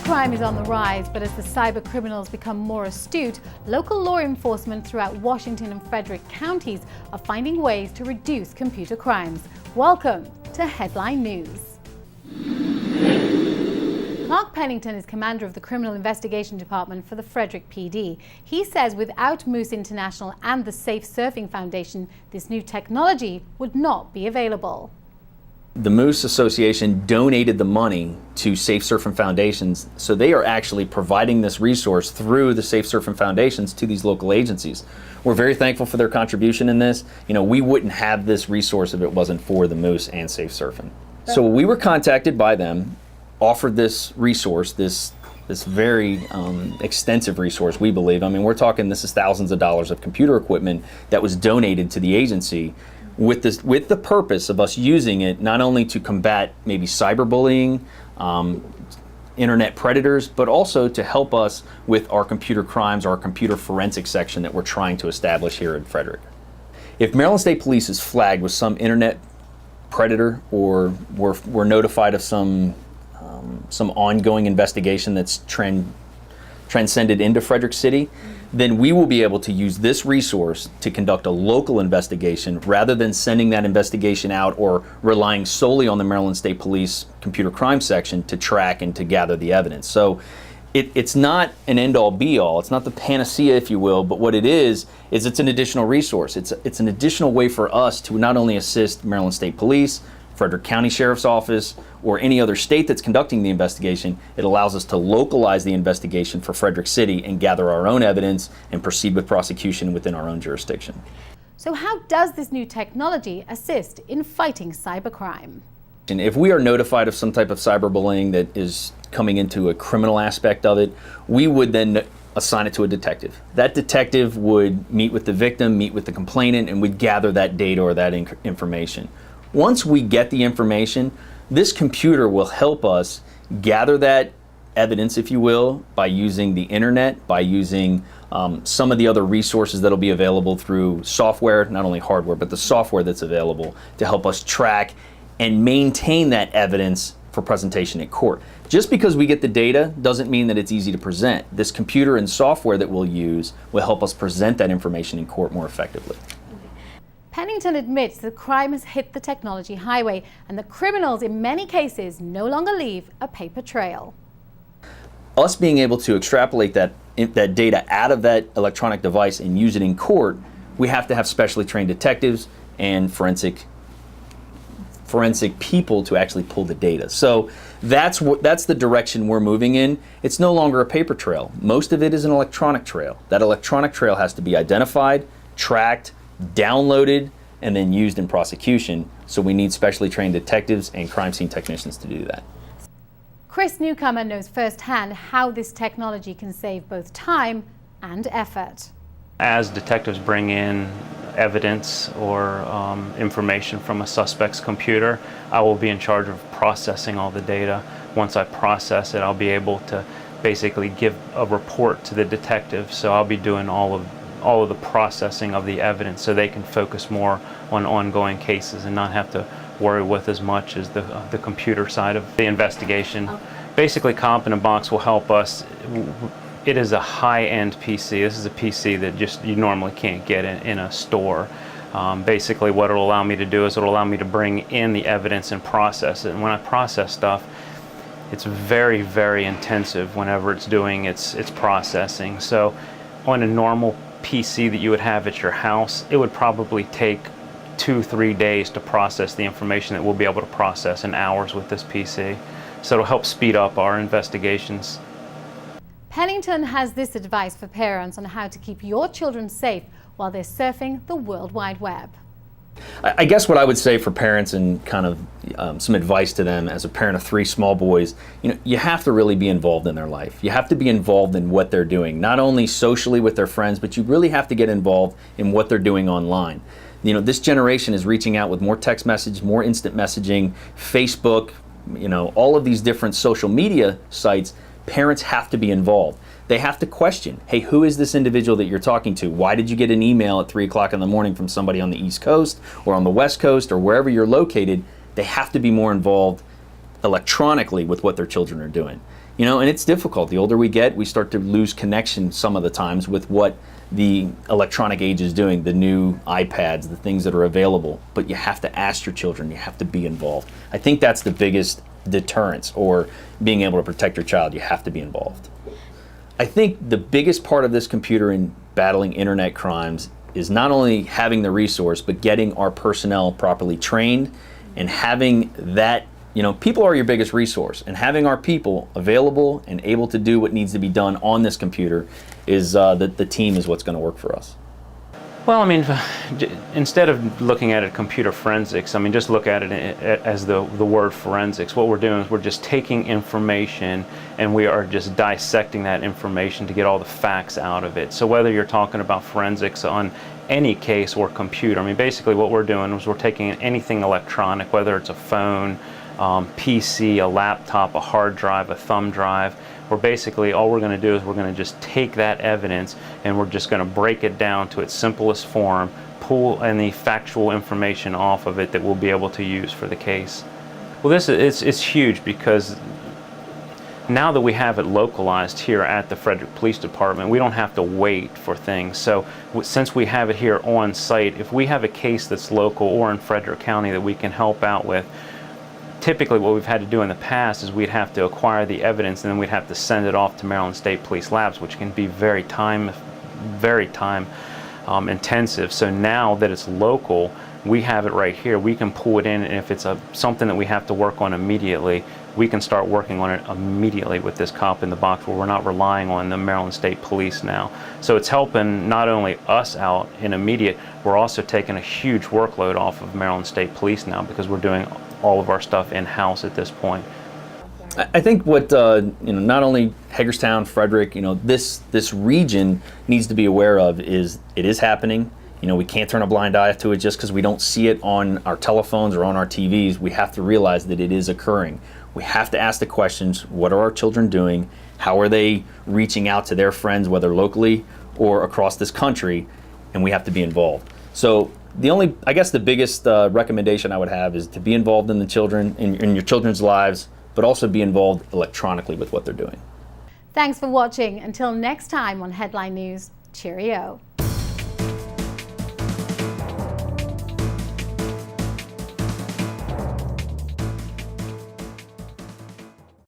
Cybercrime is on the rise, but as the cyber criminals become more astute, local law enforcement throughout Washington and Frederick counties are finding ways to reduce computer crimes. Welcome to Headline News. Mark Pennington is commander of the Criminal Investigation Department for the Frederick PD. He says without Moose International and the Safe Surfing Foundation, this new technology would not be available. The Moose Association donated the money to Safe Surfing Foundations, so they are actually providing this resource through the Safe Surfing Foundations to these local agencies. We're very thankful for their contribution in this. We wouldn't have this resource if it wasn't for the Moose and Safe Surfing. So we were contacted by them, offered this resource, this very extensive resource, we believe. I mean, we're talking this is thousands of dollars of computer equipment that was donated to the agency with the purpose of us using it not only to combat maybe cyberbullying, internet predators, but also to help us with our computer crimes, our computer forensic section that we're trying to establish here in Frederick. If Maryland State Police is flagged with some internet predator, or we're notified of some ongoing investigation that's transcended into Frederick City, then we will be able to use this resource to conduct a local investigation rather than sending that investigation out or relying solely on the Maryland State Police computer crime section to track and to gather the evidence. So it's not an end-all be-all, it's not the panacea, if you will, but what it is it's an additional resource. It's an additional way for us to not only assist Maryland State Police, Frederick County Sheriff's Office, or any other state that's conducting the investigation. It allows us to localize the investigation for Frederick City and gather our own evidence and proceed with prosecution within our own jurisdiction. So how does this new technology assist in fighting cybercrime? And if we are notified of some type of cyberbullying that is coming into a criminal aspect of it, we would then assign it to a detective. That detective would meet with the victim, meet with the complainant, and would gather that data or that information. Once we get the information, this computer will help us gather that evidence, if you will, by using the internet, by using some of the other resources that'll be available through software, not only hardware, but the software that's available to help us track and maintain that evidence for presentation in court. Just because we get the data doesn't mean that it's easy to present. This computer and software that we'll use will help us present that information in court more effectively. Pennington admits that crime has hit the technology highway and that criminals in many cases no longer leave a paper trail. Us being able to extrapolate that data out of that electronic device and use it in court, we have to have specially trained detectives and forensic people to actually pull the data. So that's the direction we're moving in. It's no longer a paper trail. Most of it is an electronic trail. That electronic trail has to be identified, tracked, downloaded, and then used in prosecution. So we need specially trained detectives and crime scene technicians to do that. Chris Newcomer knows firsthand how this technology can save both time and effort. As detectives bring in evidence or information from a suspect's computer, I will be in charge of processing all the data. Once I process it, I'll be able to basically give a report to the detective. So I'll be doing all of the processing of the evidence so they can focus more on ongoing cases and not have to worry with as much as the computer side of the investigation. Okay. Basically, Comp in a Box will help us. It is a high-end PC. This is a PC that you normally can't get in a store. Basically, what it'll allow me to do is it'll allow me to bring in the evidence and process it. And when I process stuff, it's very, very intensive whenever it's doing its processing. So on a normal PC that you would have at your house, it would probably take 2-3 days to process the information that we'll be able to process in hours with this PC. So it'll help speed up our investigations. Pennington has this advice for parents on how to keep your children safe while they're surfing the World Wide Web. I guess what I would say for parents and kind of some advice to them as a parent of 3 small boys, you have to really be involved in their life. You have to be involved in what they're doing, not only socially with their friends, but you really have to get involved in what they're doing online. This generation is reaching out with more text message, more instant messaging, Facebook, all of these different social media sites. Parents have to be involved. They have to question, hey, who is this individual that you're talking to? Why did you get an email at 3 o'clock in the morning from somebody on the East Coast or on the West Coast or wherever you're located? They have to be more involved electronically with what their children are doing. You know, and it's difficult. The older we get, we start to lose connection some of the times with what the electronic age is doing, the new iPads, the things that are available. But you have to ask your children, you have to be involved. I think that's the biggest deterrence, or being able to protect your child. You have to be involved. I think the biggest part of this computer in battling internet crimes is not only having the resource, but getting our personnel properly trained and having that, you know, people are your biggest resource, and having our people available and able to do what needs to be done on this computer is the team is what's going to work for us. Well, I mean, instead of looking at it computer forensics, I mean, just look at it as the word forensics. What we're doing is we're just taking information and we are just dissecting that information to get all the facts out of it. So whether you're talking about forensics on any case or computer, I mean, basically what we're doing is we're taking anything electronic, whether it's a phone, PC, a laptop, a hard drive, a thumb drive. We're basically, all we're going to do is we're going to just take that evidence and we're just going to break it down to its simplest form, pull any factual information off of it that we'll be able to use for the case. Well, it's huge, because now that we have it localized here at the Frederick Police Department, we don't have to wait for things. So since we have it here on site, if we have a case that's local or in Frederick County that we can help out with, typically what we've had to do in the past is we'd have to acquire the evidence and then we'd have to send it off to Maryland State Police Labs, which can be very time intensive. So now that it's local, we have it right here. We can pull it in, and if it's something that we have to work on immediately, we can start working on it immediately with this cop in the box, where we're not relying on the Maryland State Police now. So it's helping not only us out in immediate, we're also taking a huge workload off of Maryland State Police now, because we're doing all of our stuff in-house at this point. I think what not only Hagerstown, Frederick, this region needs to be aware of is it is happening. We can't turn a blind eye to it just because we don't see it on our telephones or on our TVs. We have to realize that it is occurring. We have to ask the questions: what are our children doing? How are they reaching out to their friends, whether locally or across this country? And we have to be involved. So the biggest recommendation I would have is to be involved in the children, in your children's lives, but also be involved electronically with what they're doing. Thanks for watching. Until next time on Headline News, cheerio.